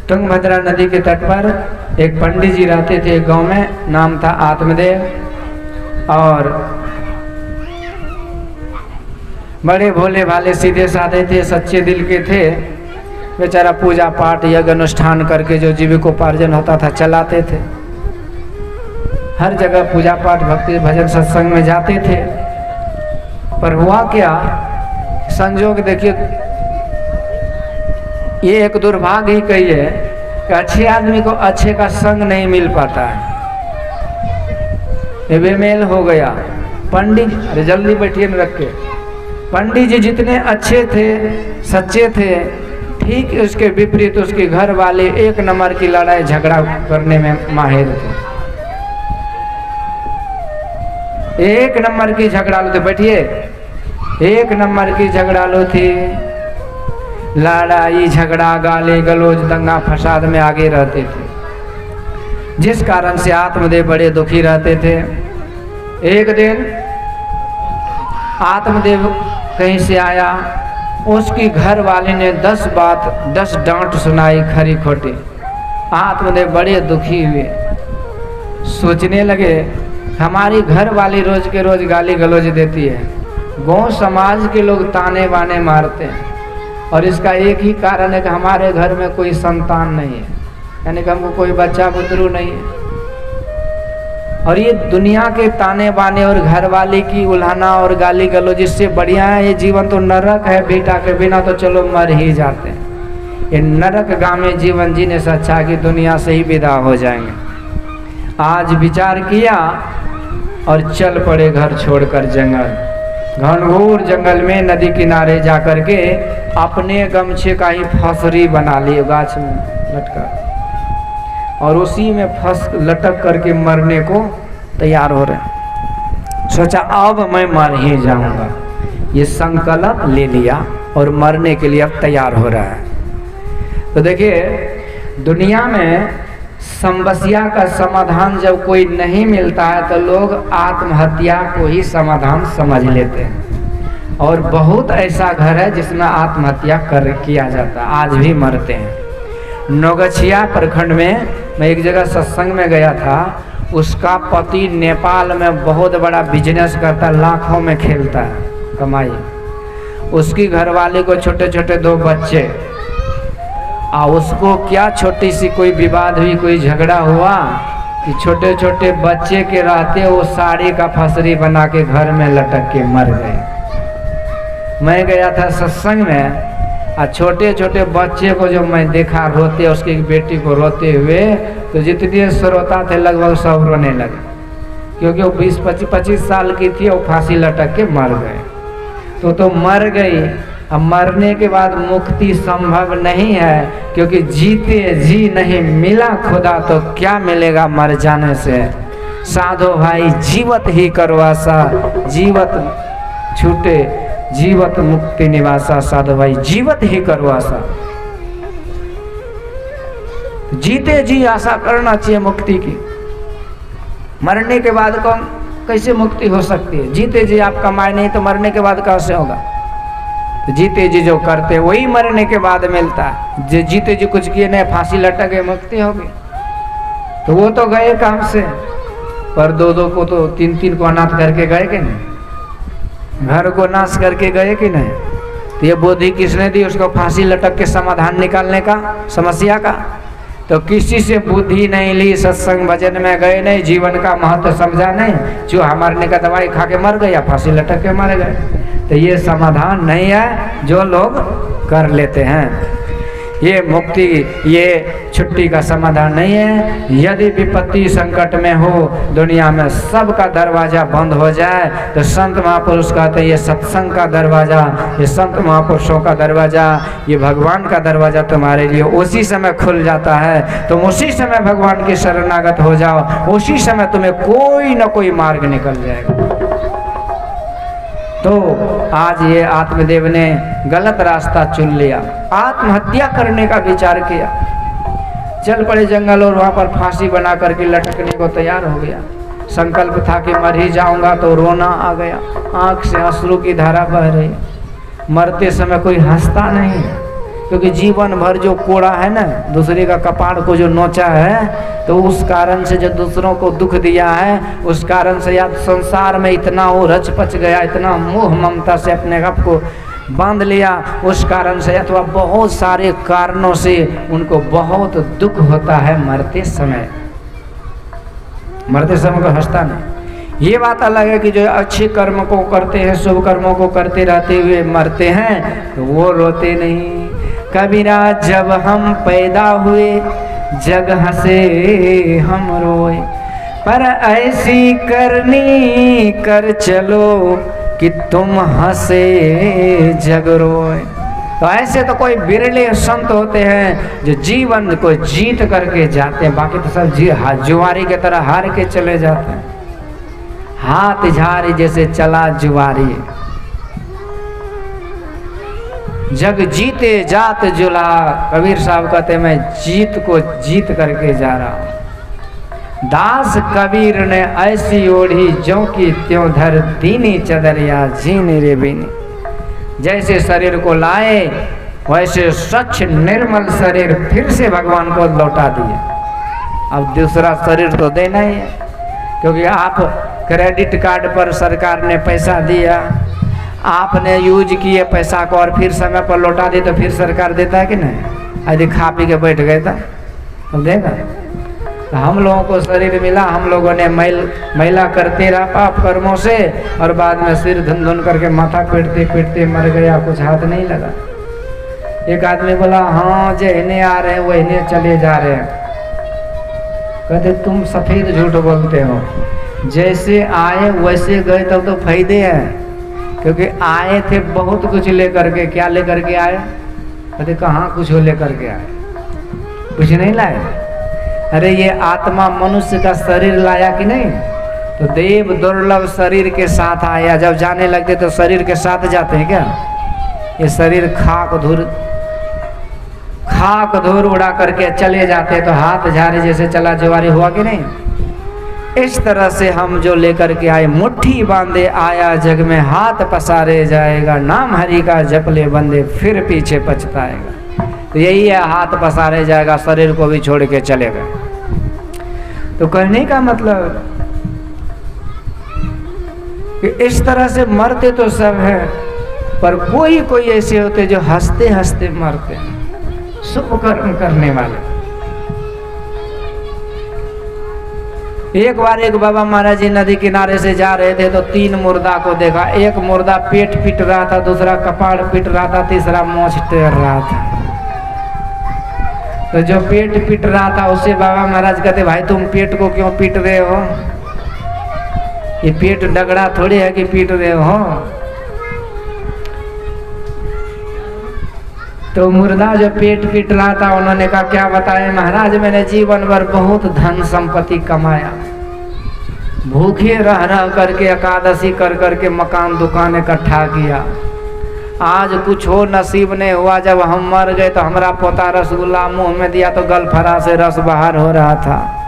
तुंगभद्रा नदी के तट पर एक पंडित जी रहते थे एक गांव में, नाम था आत्मदेव। और बड़े भोले भाले सीधे साधे थे, सच्चे दिल के थे। बेचारा पूजा पाठ यज्ञ अनुष्ठान करके जो जीविकोपार्जन होता था चलाते थे। हर जगह पूजा पाठ भक्ति भजन सत्संग में जाते थे। पर हुआ क्या, संजोग देखिए, ये एक दुर्भाग्य ही कहिए कि अच्छे आदमी को अच्छे का संग नहीं मिल पाता है। ये बेमेल हो गया। पंडित, अरे जल्दी बैठिए न रख के। पंडित जी जितने अच्छे थे, सच्चे थे, ठीक उसके विपरीत उसके घर वाले एक नंबर की लड़ाई झगड़ा करने में माहिर थे। एक नंबर की झगड़ालू थे। बैठिए, एक नंबर की झगड़ालू थी। लड़ाई झगड़ा गाली गलौज दंगा फसाद में आगे रहते थे, जिस कारण से आत्मदेव बड़े दुखी रहते थे। एक दिन आत्मदेव कहीं से आया, उसकी घर वाले ने 10 बात 10 डांट सुनाई खरी खोटी। आत्मदेव बड़े दुखी हुए, सोचने लगे हमारी घर वाली रोज के रोज गाली गलौज देती है, गांव समाज के लोग ताने बाने मारते हैं, और इसका एक ही कारण है कि हमारे घर में कोई संतान नहीं है, यानी कि हमको कोई बच्चा बुतरू नहीं है। और ये दुनिया के ताने बाने और घर वाले की उल्हाना और गाली गलौज, इससे बढ़िया है ये जीवन तो नरक है, बेटा के बिना तो चलो मर ही जाते हैं। ये नरक गामे जीवन जीने से अच्छा कि दुनिया से ही विदा हो जाएंगे। आज विचार किया और चल पड़े घर छोड़कर जंगल। घनघोर जंगल में नदी किनारे जाकर के अपने गमछे का ही फसरी बना लिए गाछ में लटका, और उसी में फंस लटक करके मरने को तैयार हो रहे। सोचा अब मैं मर ही जाऊंगा, ये संकल्प ले लिया और मरने के लिए अब तैयार हो रहा है। तो देखिए, दुनिया में समस्या का समाधान जब कोई नहीं मिलता है तो लोग आत्महत्या को ही समाधान समझ लेते हैं, और बहुत ऐसा घर है जिसमें आत्महत्या किया जाता है, आज भी मरते हैं। नौगछिया प्रखंड में मैं एक जगह सत्संग में गया था। उसका पति नेपाल में बहुत बड़ा बिजनेस करता, लाखों में खेलता है कमाई। उसकी घरवाली को छोटे छोटे 2 बच्चे, उसको क्या छोटी सी कोई विवाद हुई, कोई झगड़ा हुआ कि छोटे छोटे बच्चे के रहते वो साड़ी का फसरी बना के घर में लटक के मर गए। मैं गया था सत्संग में, और छोटे छोटे बच्चे को जो मैं देखा रोते, उसकी बेटी को रोते हुए, तो जितने श्रोता थे लगभग सब रोने लगे, क्योंकि वो 20-25 साल की थी, वो फांसी लटक के मर गए। तो मर गई। अब मरने के बाद मुक्ति संभव नहीं है, क्योंकि जीते जी नहीं मिला खुदा तो क्या मिलेगा मर जाने से। साधो भाई जीवत ही करवासा, जीवत छूटे जीवत मुक्ति निवासा। साधु भाई जीवत ही करवासा, जीते जी आशा करना चाहिए मुक्ति की। मरने के बाद कौन कैसे मुक्ति हो सकती है? जीते जी आप कमाए नहीं तो मरने के बाद कैसे होगा? तो जीते जी जो करते वही मरने के बाद मिलता है। जो जीते जी कुछ किए नहीं, फांसी लटक गए, मुक्ति होगी। तो वो तो गए काम से, पर 2-2 को तो 3-3 को अनाथ करके गए कि नहीं, घर को नाश करके गए कि नहीं। तो ये बुद्धि किसने दी उसको फांसी लटक के समाधान निकालने का समस्या का? तो किसी से बुद्धि नहीं ली, सत्संग भजन में गए नहीं, जीवन का महत्व समझा नहीं, चूहा मरने का दवाई खा के मर गए या फांसी लटक के मर गए। तो ये समाधान नहीं है जो लोग कर लेते हैं। ये मुक्ति, ये छुट्टी का समाधान नहीं है। यदि विपत्ति संकट में हो, दुनिया में सबका दरवाजा बंद हो जाए, तो संत महापुरुष कहते हैं ये सत्संग का दरवाजा, ये संत महापुरुषों का दरवाजा, ये भगवान का दरवाजा तुम्हारे लिए उसी समय खुल जाता है। तुम उसी समय भगवान के शरणागत हो जाओ, उसी समय तुम्हें कोई न कोई मार्ग निकल जाएगा। तो आज ये आत्मदेव ने गलत रास्ता चुन लिया, आत्महत्या करने का विचार किया, चल पड़े जंगल और वहां पर फांसी बना करके लटकने को तैयार हो गया। संकल्प था कि मर ही जाऊंगा, तो रोना आ गया, आंख से अश्रु की धारा बह रही। मरते समय कोई हंसता नहीं, क्योंकि जीवन भर जो कोड़ा है ना, दूसरे का कपाड़ को जो नोचा है, तो उस कारण से जो दूसरों को दुख दिया है, उस कारण से या संसार में इतना वो रच पच गया, इतना मोह ममता से अपने आप को बांध लिया, उस कारण से अथवा बहुत सारे कारणों से उनको बहुत दुख होता है मरते समय। मरते समय को हंसता नहीं। ये बात अलग है कि जो अच्छे कर्म को करते हैं, शुभ कर्मों को करते रहते हुए मरते हैं, तो वो रोते नहीं। कबीरा जब हम पैदा हुए जग हंसे हम रोए, पर ऐसी करनी कर चलो कि तुम हंसे जग रोए। तो ऐसे तो कोई बिरले संत होते हैं जो जीवन को जीत करके जाते हैं, बाकी तो सब जुआरी की तरह हार के चले जाते हैं। हाथ झारी जैसे चला जुआरी, जग जीते जात जुला। कबीर साहब कहते मैं जीत को जीत करके जा रहा हूं। दास कबीर ने ऐसी ओढ़ी ज्यों की त्यों धर दीनी चदरिया जीनी रे बीनी। जैसे शरीर को लाए वैसे स्वच्छ निर्मल शरीर फिर से भगवान को लौटा दिए। अब दूसरा शरीर तो देना ही है, क्योंकि आप क्रेडिट कार्ड पर सरकार ने पैसा दिया, आपने यूज किए पैसा को और फिर समय पर लौटा दी, तो फिर सरकार देता है कि नहीं? यदि खा पी के बैठ गए तो देगा। तो हम लोगों को शरीर मिला, हम लोगों ने मैला करते रहा पाप कर्मों से, और बाद में सिर धुन धुन करके माथा पीटते पीटते मर गया, कुछ हाथ नहीं लगा। एक आदमी बोला हाँ जो इन्हें आ रहे हैं वो इन्हें चले जा रहे हैं। कहते तुम सफेद झूठ बोलते हो, जैसे आए वैसे गए तब तो फायदे हैं, क्योंकि आए थे बहुत कुछ लेकर के। क्या लेकर के आए? कहते कहाँ कुछ लेकर के आए, कुछ नहीं लाए। अरे ये आत्मा मनुष्य का शरीर लाया कि नहीं? तो देव दुर्लभ शरीर के साथ आया, जब जाने लगते तो शरीर के साथ जाते हैं क्या? ये शरीर खाक धूर उड़ा करके चले जाते, तो हाथ झारे जैसे चला जुआरी हुआ कि नहीं? इस तरह से हम जो लेकर के आए, मुट्ठी बांधे आया जग में, हाथ पसारे जाएगा, नाम हरि का जप ले बंदे फिर पीछे पछताएगा। तो यही है, हाथ पसारे जाएगा, शरीर को भी छोड़ के चलेगा। तो कहने का मतलब कि इस तरह से मरते तो सब है, पर कोई कोई ऐसे होते जो हंसते हंसते मरते हैं, शुभ कर्म करने वाले। एक बार एक बाबा महाराज जी नदी किनारे से जा रहे थे, तो 3 मुर्दा को देखा। एक मुर्दा पेट पीट रहा था, दूसरा कपाड़ पीट रहा था, तीसरा मोछ टेर रहा था। तो जो पेट पीट रहा था उससे बाबा महाराज कहते भाई तुम पेट को क्यों पीट रहे हो? ये पेट डगड़ा थोड़ी है कि पीट रहे हो। तो मुर्दा जो पेट पीट रहा था, उन्होंने कहा क्या बताएं महाराज, मैंने जीवन भर बहुत धन संपत्ति कमाया, भूखे रह रह करके एकादशी कर करके मकान दुकान इकट्ठा किया, आज कुछ हो नसीब नहीं हुआ। जब हम मर गए तो हमारा पोता रसगुल्ला मुंह में दिया तो गलफरा से रस बाहर हो रहा था।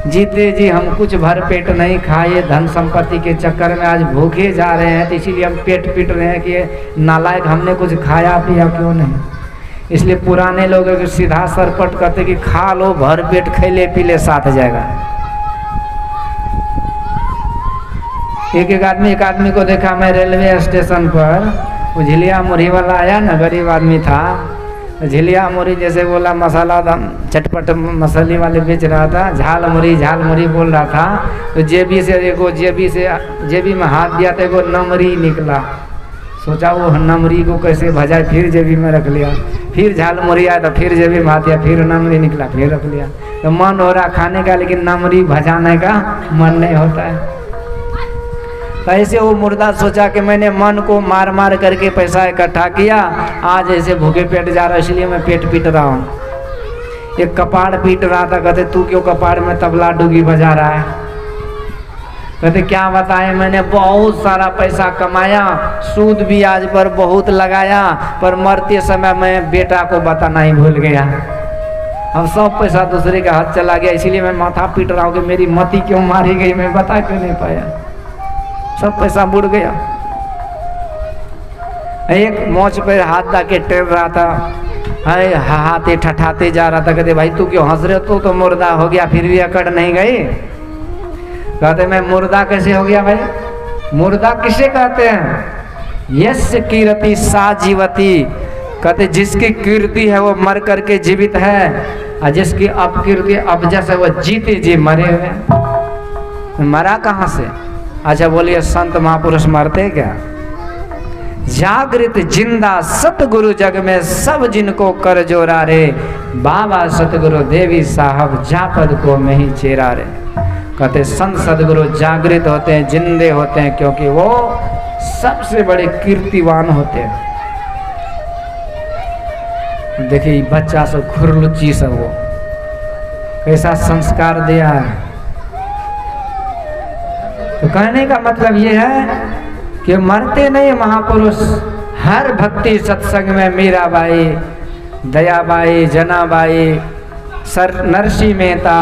जीते जी हम कुछ भर पेट नहीं खाए, धन संपत्ति के चक्कर में आज भूखे जा रहे हैं, तो इसीलिए हम पेट पीट रहे हैं कि नालायक हमने कुछ खाया पिया क्यों नहीं। इसलिए पुराने लोग सीधा सरपट करते कि खा लो भर पेट, खैले पीले साथ जाएगा। एक आदमी को देखा मैं रेलवे स्टेशन पर, वो झिलिया मुरही वाला आया ना, गरीब आदमी था, झिलिया मुरही जैसे बोला, मसाला चटपट मसाले वाले बेच रहा था, झाल मुरही बोल रहा था। तो जेबी में हाथ दिया तो एगो नमरी निकला। सोचा वो नमरी को कैसे भजाए, फिर जेबी में रख लिया। फिर झाल मुरही आया तो फिर जेबी में हाथ दिया, फिर नमरी निकला, फिर रख लिया। तो मन हो रहा खाने का, लेकिन नमरी भजाने का मन नहीं होता है। ऐसे वो मुर्दा सोचा कि मैंने मन को मार मार करके पैसा इकट्ठा किया, आज ऐसे भूखे पेट जा रहा है, इसलिए मैं पेट पीट रहा हूँ। एक कपाड़ पीट रहा था, कहते तू क्यों कपाड़ में तबला डुगी बजा रहा है? कहते क्या बताएं, मैंने बहुत सारा पैसा कमाया, सूद ब्याज पर बहुत लगाया, पर मरते समय मैं बेटा को बताना ही भूल गया। अब सब पैसा दूसरे के हाथ चला गया, इसीलिए मैं माथा पीट रहा हूँ कि मेरी मती क्यों मारी गई, मैं बता क्यों नहीं पाया, सब पैसा बुड़ गया। एक मोच पे हाथ डाके टेर रहा था, हाय हाथे ठठाते जा रहा था। कहते भाई तू क्यों हंस रहे हो, तो मुर्दा हो गया फिर भी अकड़ नहीं गई। कहते मैं मुर्दा कैसे हो गया भाई? मुर्दा किसे कहते हैं? यस्य कीर्ति सा जीवती। कहते जिसकी कीर्ति है वो मर करके जीवित है, और जिसकी अपकीर्ति अपजस है वो जीते जी मरे हुए। मरा कहाँ से? अच्छा बोलिए, संत महापुरुष मरते क्या? जागृत जिंदा सतगुरु जग में सब जिनको कर जोरा रे, बाबा सतगुरु देवी साहब जापद को में ही चेरा रे। कहते संत सदगुरु जागृत होते हैं, जिंदे होते हैं, क्योंकि वो सबसे बड़े कीर्तिवान होते हैं। देखिए बच्चा सब खुरलुच्ची सब, वो कैसा संस्कार दिया है। तो कहने का मतलब ये है कि मरते नहीं महापुरुष। हर भक्ति सत्संग में मीराबाई, दयाबाई, जनाबाई, सर नरसिंह मेहता,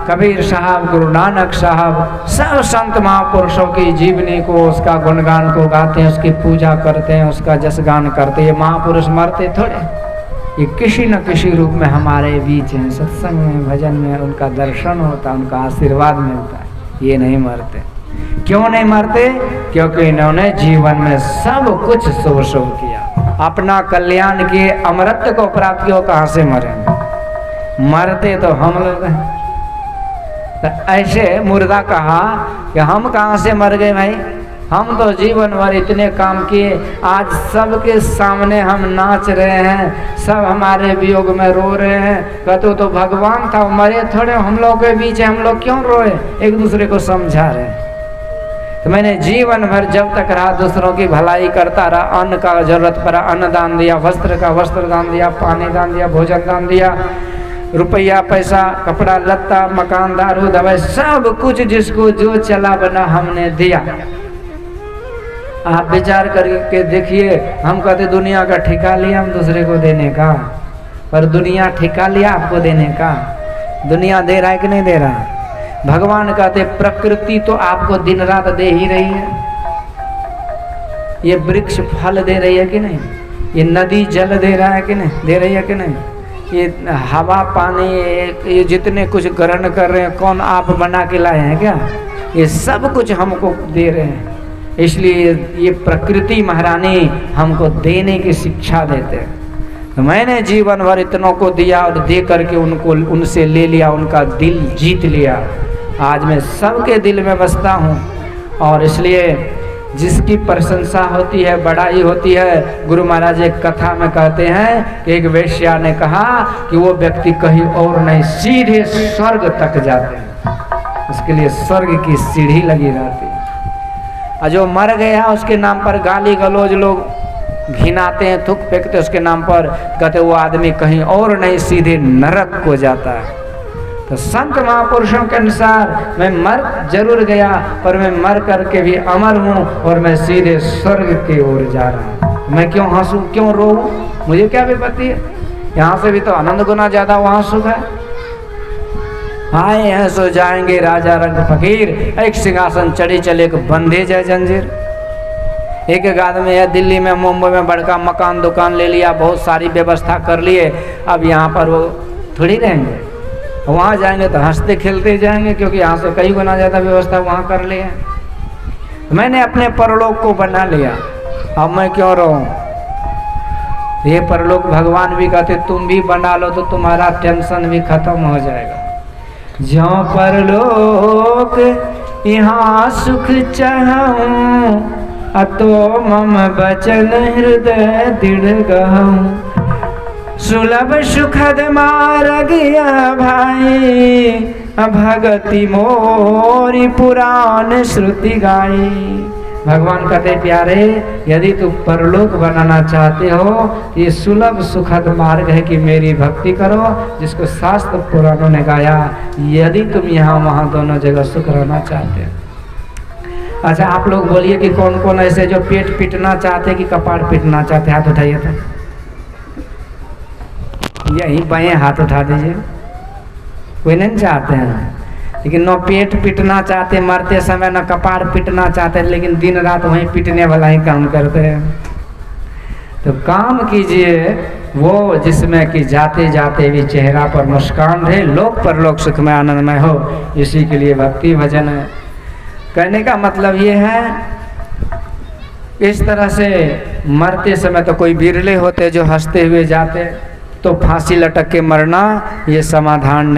कबीर साहब, गुरु नानक साहब, सब संत महापुरुषों की जीवनी को, उसका गुणगान को गाते हैं, उसकी पूजा करते हैं, उसका जसगान करते हैं। ये महापुरुष मरते थोड़े, ये किसी न किसी रूप में हमारे बीच हैं। सत्संग में, भजन में उनका दर्शन होता है, उनका आशीर्वाद मिलता है। ये नहीं मरते। क्यों नहीं मरते? क्योंकि इन्होंने जीवन में सब कुछ शुभ शुभ किया, अपना कल्याण किए, अमरत्व को प्राप्त किया। कहाँ से मरेंगे? मरते तो हम लोग हैं। तो ऐसे मुर्दा कहा कि हम कहाँ से मर गए भाई? हम तो जीवन भर इतने काम किए, आज सबके सामने हम नाच रहे हैं, सब हमारे वियोग में रो रहे हैं। कहते तो भगवान था, मरे थोड़े, हम लोग के बीच हम लोग क्यों रोए? एक दूसरे को समझा रहे हैं। तो मैंने जीवन भर जब तक रहा दूसरों की भलाई करता रहा। अन्न का जरूरत पड़ा अन्न दान दिया, वस्त्र का वस्त्र दान दिया, पानी दान दिया, भोजन दान दिया, रुपया पैसा, कपड़ा लत्ता, मकान, दारू दवाई, सब कुछ जिसको जो चला बना हमने दिया। आप विचार करके देखिए, हम कहते दुनिया का ठेका लिया हम दूसरे को देने का, पर दुनिया ठेका लिया आपको देने का? दुनिया दे रहा है कि नहीं दे रहा? भगवान कहते प्रकृति तो आपको दिन रात दे ही रही है। ये वृक्ष फल दे रही है कि नहीं? ये नदी जल दे रहा है कि नहीं? दे रही है कि नहीं? ये हवा पानी, ये जितने कुछ ग्रहण कर रहे हैं, कौन आप बना के लाए हैं क्या? ये सब कुछ हमको दे रहे हैं। इसलिए ये प्रकृति महारानी हमको देने की शिक्षा देते हैं। तो मैंने जीवन भर इतनों को दिया और दे करके उनको, उनसे ले लिया, उनका दिल जीत लिया। आज मैं सबके दिल में बसता हूँ। और इसलिए जिसकी प्रशंसा होती है, बड़ाई होती है, गुरु महाराज एक कथा में कहते हैं कि एक वेश्या ने कहा कि वो व्यक्ति कहीं और नहीं, सीधे स्वर्ग तक जाते हैं। उसके लिए स्वर्ग की सीढ़ी लगी रहती है। और जो मर गया उसके नाम पर गाली गलौज लोग घिनाते हैं, थूक फेंकते उसके नाम पर, कहते वो आदमी कहीं और नहीं, सीधे नरक को जाता है। तो संत महापुरुषों के अनुसार मैं मर जरूर गया, पर मैं मर करके भी अमर हूँ और मैं सीधे स्वर्ग की ओर जा रहा हूँ। मैं क्यों हंसूं, क्यों रोऊं? मुझे क्या विपत्ति है? यहाँ से भी तो आनंद गुना ज्यादा वहाँ सुख है। आए हैं सो जाएंगे राजा रंग फकीर, एक सिंहासन चढ़ी चले एक बंधे जय जंजीर। एक आदमी है दिल्ली में, मुंबई में बड़का मकान दुकान ले लिया, बहुत सारी व्यवस्था कर लिए। अब यहाँ पर वो थोड़ी रहेंगे, वहाँ जाएंगे तो हंसते खेलते जाएंगे, क्योंकि यहाँ से कई गुना ज़्यादा व्यवस्था वहाँ कर लिए। मैंने अपने परलोक को बना लिया, अब मैं क्यों रहूँ? ये परलोक भगवान भी कहते तुम भी बना लो तो तुम्हारा टेंशन भी खत्म हो जाएगा। जो परलोक यहाँ सुख चाहूं, अतो मम बचन हृदय दृढ़ गहूं। सुलभ सुखद मार्ग यह भाई, भगति मोरी पुराण श्रुति गाई। भगवान कहते प्यारे, यदि तुम परलोक बनाना चाहते हो, ये सुलभ सुखद मार्ग है कि मेरी भक्ति करो, जिसको शास्त्र पुराणों ने गाया। यदि तुम यहाँ वहाँ दोनों जगह सुख रहना चाहते हो। अच्छा आप लोग बोलिए कि कौन कौन ऐसे जो पेट पीटना चाहते कि कपाड़ पीटना चाहते? हाथ उठाइए तो, यही बाएं हाथ उठा दीजिए। कोई नहीं चाहते हैं, लेकिन न पेट पीटना चाहते मरते समय, न कपाड़ पीटना चाहते, लेकिन दिन रात वहीं पीटने वाला ही काम करते हैं। तो काम कीजिए वो जिसमें कि जाते जाते भी चेहरा पर मुस्कान रहे, लोक परलोक सुख में आनंदमय हो। इसी के लिए भक्ति भजन है। कहने का मतलब ये है, इस तरह से मरते समय तो कोई बिरले होते जो हंसते हुए जाते, तो फांसी लटक के मरना ये समाधान नहीं।